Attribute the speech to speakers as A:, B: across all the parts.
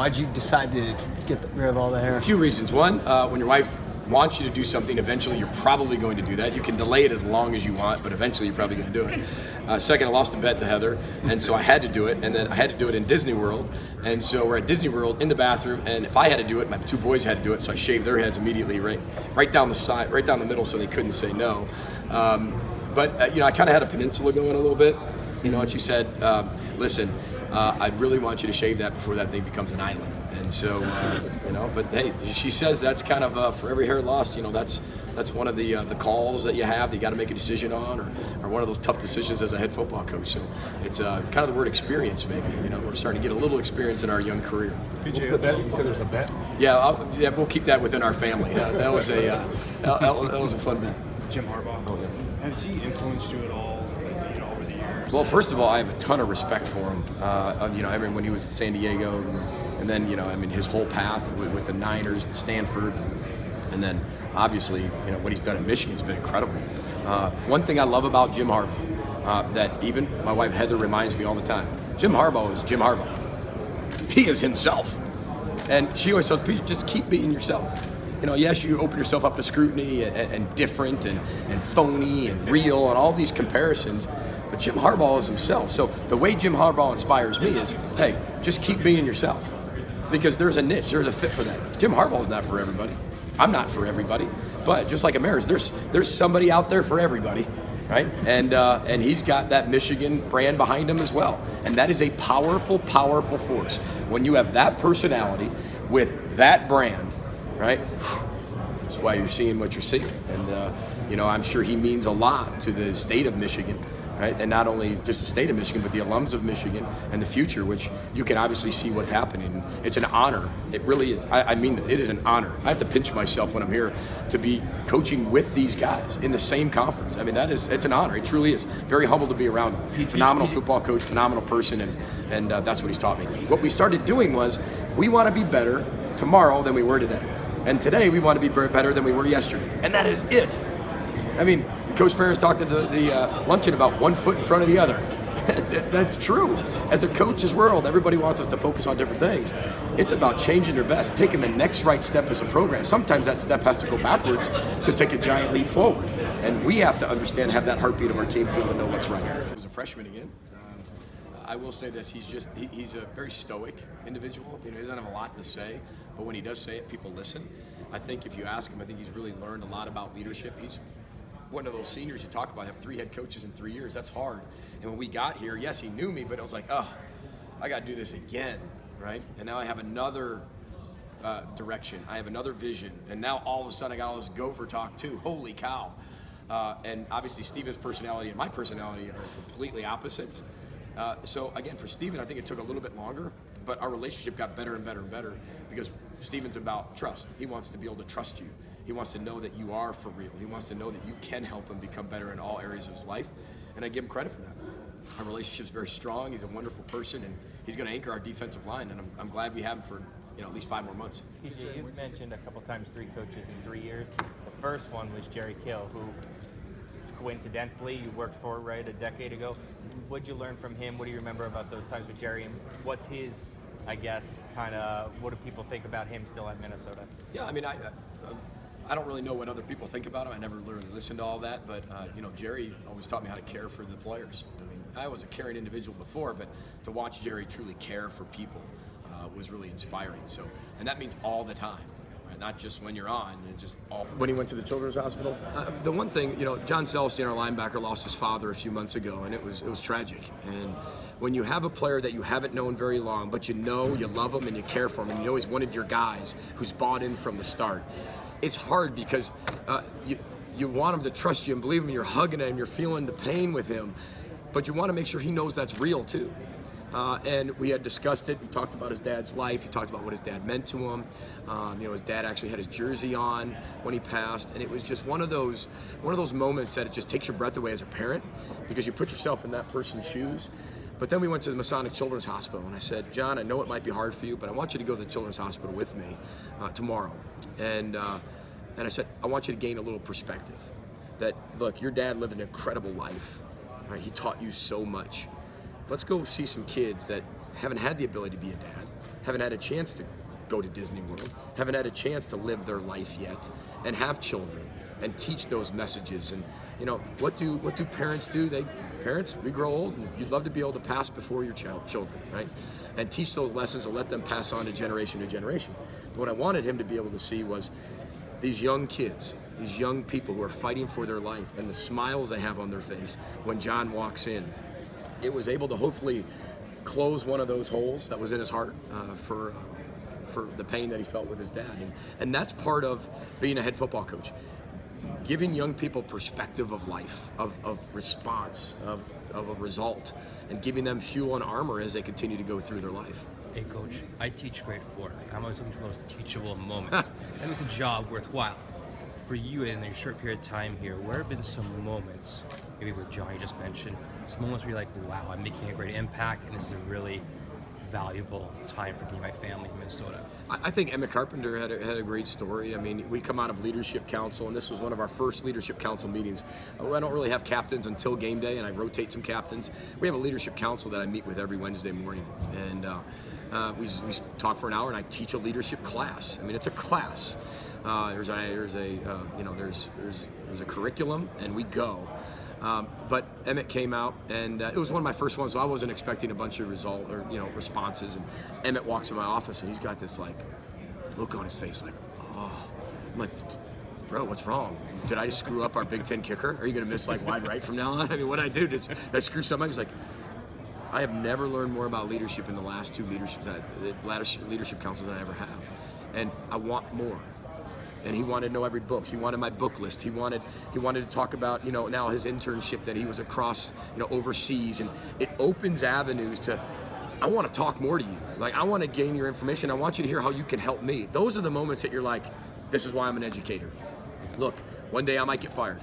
A: Why'd you decide to get rid of all the hair?
B: A few reasons. One, when your wife wants you to do something, eventually you're probably going to do that. You can delay it as long as you want, but eventually you're probably going to do it. Second, I lost a bet to Heather, and so I had to do it, and then I had to do it in Disney World. And so we're at Disney World in the bathroom, and if I had to do it, my two boys had to do it, so I shaved their heads immediately, right down the side, right down the middle, so they couldn't say no. But I kind of had a peninsula going a little bit, and she said, listen, I really want you to shave that before that thing becomes an island. And so, but hey, she says that's kind of for every hair lost, that's one of the calls that you have that you got to make a decision on, or one of those tough decisions as a head football coach. So it's kind of the word experience, maybe. We're starting to get a little experience in our young career.
C: What was the bet? You said there was a bet?
B: Yeah, we'll keep that within our family. That was a fun bet.
D: Jim Harbaugh.
B: Oh, yeah.
D: Has he influenced you at all, over the years?
B: Well, first of all, I have a ton of respect for him. When he was at San Diego, and then his whole path with the Niners and Stanford, and then obviously what he's done at Michigan has been incredible. One thing I love about Jim Harbaugh, that even my wife Heather reminds me all the time, Jim Harbaugh is Jim Harbaugh. He is himself, and she always tells people, just keep being yourself. Yes, you open yourself up to scrutiny and different and phony and real and all these comparisons, but Jim Harbaugh is himself. So the way Jim Harbaugh inspires me is, hey, just keep being yourself, because there's a niche, there's a fit for that. Jim Harbaugh is not for everybody. I'm not for everybody, but just like a marriage, there's somebody out there for everybody, right? And he's got that Michigan brand behind him as well, and that is a powerful, powerful force. When you have that personality with that brand, right? That's why you're seeing what you're seeing. And, I'm sure he means a lot to the state of Michigan, right? And not only just the state of Michigan, but the alums of Michigan and the future, which you can obviously see what's happening. It's an honor. It really is. I mean, it is an honor. I have to pinch myself when I'm here to be coaching with these guys in the same conference. I mean, it's an honor. It truly is. Very humble to be around him. Phenomenal football coach, phenomenal person, and that's what he's taught me. What we started doing was, we want to be better tomorrow than we were today. And today we want to be better than we were yesterday. And that is it. I mean, Coach Ferris talked at the luncheon about 1 foot in front of the other. That's true. As a coach's world, everybody wants us to focus on different things. It's about changing their best, taking the next right step as a program. Sometimes that step has to go backwards to take a giant leap forward. And we have to understand, have that heartbeat of our team to be able to know what's right. He was a freshman again. I will say this, he's a very stoic individual. He doesn't have a lot to say, but when he does say it, people listen. I think if you ask him, I think he's really learned a lot about leadership. He's one of those seniors you talk about, have 3 head coaches in 3 years. That's hard. And when we got here, yes, he knew me, but I was like, oh, I got to do this again, right? And now I have another direction. I have another vision. And now all of a sudden I got all this gopher talk too. Holy cow. And obviously Steven's personality and my personality are completely opposites. So again, for Steven, I think it took a little bit longer, but our relationship got better and better and better because Steven's about trust. He wants to be able to trust you. He wants to know that you are for real. He wants to know that you can help him become better in all areas of his life, and I give him credit for that. Our relationship's very strong. He's a wonderful person, and he's going to anchor our defensive line, and I'm glad we have him for at least 5 more months.
E: PJ, you mentioned a couple times 3 coaches in 3 years. The first one was Jerry Kill, who coincidentally you worked for a decade ago. What did you learn from him? What do you remember about those times with Jerry, and what's his, I guess, kind of, what do people think about him still at Minnesota?
B: Yeah, I mean, I don't really know what other people think about him. I never literally listened to all that, but Jerry always taught me how to care for the players. I mean, I was a caring individual before, but to watch Jerry truly care for people was really inspiring. So, and that means all the time. Not just when you're on, and just all. When he went to the Children's Hospital, the one thing, John Celestine, our linebacker, lost his father a few months ago, and it was tragic. And when you have a player that you haven't known very long, but you love him and you care for him, and you know he's one of your guys who's bought in from the start, it's hard because you want him to trust you and believe him. You're hugging him, you're feeling the pain with him, but you want to make sure he knows that's real too. And we had discussed it. We talked about his dad's life. He talked about what his dad meant to him. His dad actually had his jersey on when he passed, and it was just one of those moments that it just takes your breath away as a parent because you put yourself in that person's shoes. But then we went to the Masonic Children's Hospital, and I said, John, I know it might be hard for you, but I want you to go to the Children's Hospital with me tomorrow. And I said, I want you to gain a little perspective. That, look, your dad lived an incredible life. Right? He taught you so much. Let's go see some kids that haven't had the ability to be a dad, haven't had a chance to go to Disney World, haven't had a chance to live their life yet, and have children, and teach those messages. And what do parents do? Parents, we grow old, and you'd love to be able to pass before your children, right? And teach those lessons and let them pass on to generation. But what I wanted him to be able to see was these young kids, these young people who are fighting for their life, and the smiles they have on their face when John walks in. It was able to hopefully close one of those holes that was in his heart for the pain that he felt with his dad. And that's part of being a head football coach. Giving young people perspective of life, of response, of a result, and giving them fuel and armor as they continue to go through their life.
F: Hey coach, I teach grade 4. I'm always looking for those teachable moments. That makes a job worthwhile. For you in a short period of time here, where have been some moments, maybe with John you just mentioned, some moments where you're like, wow, I'm making a great impact and this is a really valuable time for me and my family in Minnesota?
B: I think Emmett Carpenter had a great story. I mean, we come out of Leadership Council, and this was one of our first Leadership Council meetings. I don't really have captains until game day, and I rotate some captains. We have a Leadership Council that I meet with every Wednesday morning, and we talk for an hour, and I teach a leadership class. I mean, it's a class. There's a curriculum, and we go. But Emmett came out, and it was one of my first ones, so I wasn't expecting a bunch of responses. And Emmett walks in my office, and he's got this look on his face, oh. I'm like, bro, what's wrong? Did I just screw up our Big Ten kicker? Are you gonna miss wide right from now on? I mean, what I do? Did I screw something up? He's like, I have never learned more about leadership in the last two leadership councils than I ever have, and I want more. And he wanted to know every book. He wanted my book list. He wanted to talk about now his internship that he was across overseas, and it opens avenues to. I want to talk more to you. I want to gain your information. I want you to hear how you can help me. Those are the moments that you're like, this is why I'm an educator. Look, one day I might get fired.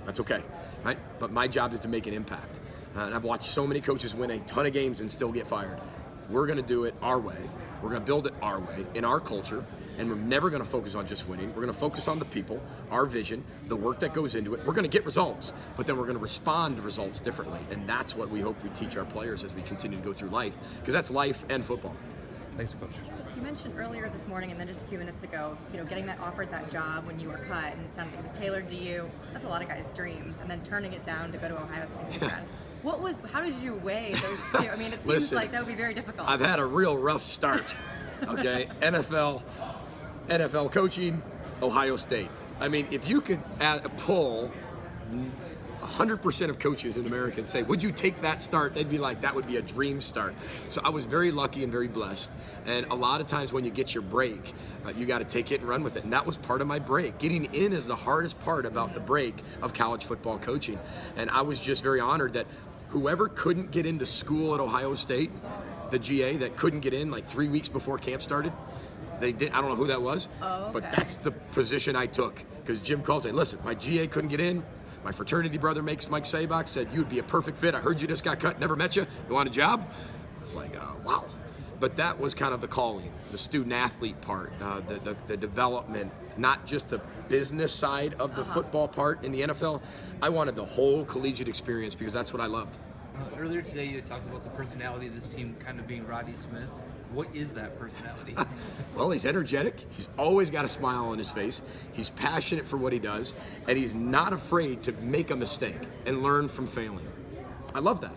B: That's okay, right? But my job is to make an impact. And I've watched so many coaches win a ton of games and still get fired. We're going to do it our way. We're going to build it our way in our culture. And we're never going to focus on just winning. We're going to focus on the people, our vision, the work that goes into it. We're going to get results, but then we're going to respond to results differently. And that's what we hope we teach our players as we continue to go through life, because that's life and football.
F: Thanks, Coach.
G: You mentioned earlier this morning and then just a few minutes ago, getting offered that job when you were cut, and it sounded like it was tailored to you. That's a lot of guys' dreams. And then turning it down to go to Ohio State. How did you weigh those two? I mean, it seems like that would be very difficult.
B: I've had a real rough start, okay? NFL coaching, Ohio State. I mean, if you could pull 100% of coaches in America and say, would you take that start? They'd be like, that would be a dream start. So I was very lucky and very blessed. And a lot of times when you get your break, you got to take it and run with it. And that was part of my break. Getting in is the hardest part about the break of college football coaching. And I was just very honored that whoever couldn't get into school at Ohio State, the GA that couldn't get in 3 weeks before camp started, they did. I don't know who that was, but that's the position I took, because Jim called and said, listen, my GA couldn't get in. My fraternity brother Mike Sabach said, you'd be a perfect fit. I heard you just got cut, never met you. You want a job? I was like, wow. But that was kind of the calling, the student athlete part, the development, not just the business side of the football part in the NFL. I wanted the whole collegiate experience because that's what I loved.
H: Earlier today, you talked about the personality of this team kind of being Rodney Smith. What is that personality?
B: Well, he's energetic. He's always got a smile on his face. He's passionate for what he does, and he's not afraid to make a mistake and learn from failing. I love that.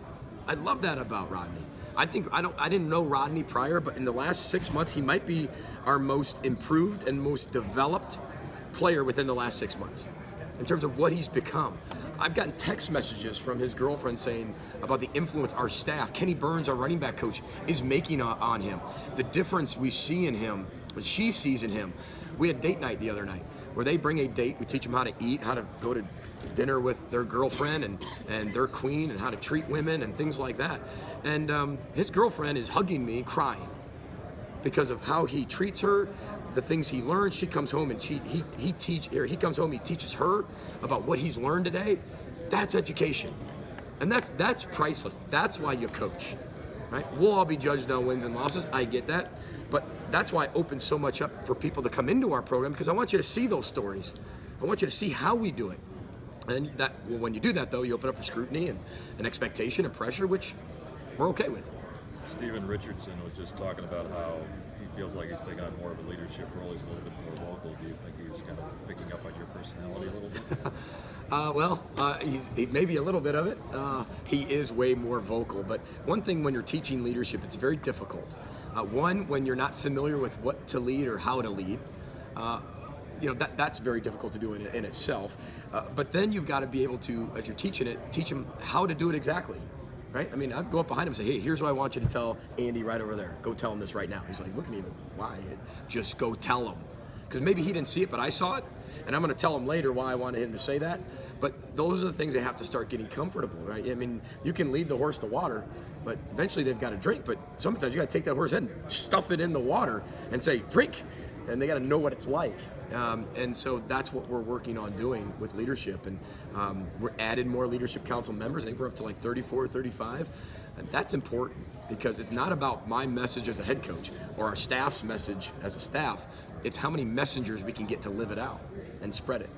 B: I love that about Rodney. I didn't know Rodney prior, but in the last 6 months, he might be our most improved and most developed player within the last 6 months in terms of what he's become. I've gotten text messages from his girlfriend saying about the influence our staff, Kenny Burns, our running back coach, is making on him. The difference we see in him, what she sees in him. We had date night the other night where they bring a date. We teach them how to eat, how to go to dinner with their girlfriend and their queen, and how to treat women and things like that. And his girlfriend is hugging me, crying because of how he treats her, the things he learned. She comes home and he teaches her about what he's learned today. That's education, and that's priceless. That's why you coach, right? We'll all be judged on wins and losses. I get that, but that's why it opens so much up for people to come into our program, because I want you to see those stories. I want you to see how we do it, and when you do that, though, you open up for scrutiny and expectation and pressure, which we're okay with.
I: Steven Richardson was just talking about how feels like he's taking on more of a leadership role. He's a little bit more vocal. Do you think he's kind of picking up on your personality a little bit?
B: He maybe a little bit of it. He is way more vocal. But one thing when you're teaching leadership, it's very difficult. One, when you're not familiar with what to lead or how to lead, that's very difficult to do in itself. But then you've got to be able to, as you're teaching it, teach them how to do it exactly. Right? I mean, I'd go up behind him and say, hey, here's what I want you to tell Andy right over there. Go tell him this right now. He's like, looking at me, why? Just go tell him. Because maybe he didn't see it, but I saw it. And I'm going to tell him later why I wanted him to say that. But those are the things they have to start getting comfortable, right? I mean, you can lead the horse to water, but eventually they've got to drink. But sometimes you got to take that horse's head and stuff it in the water and say, drink. And they got to know what it's like. And so that's what we're working on doing with leadership. And we're added more leadership council members. I think we're up to like 34, 35. And that's important because it's not about my message as a head coach or our staff's message as a staff. It's how many messengers we can get to live it out and spread it.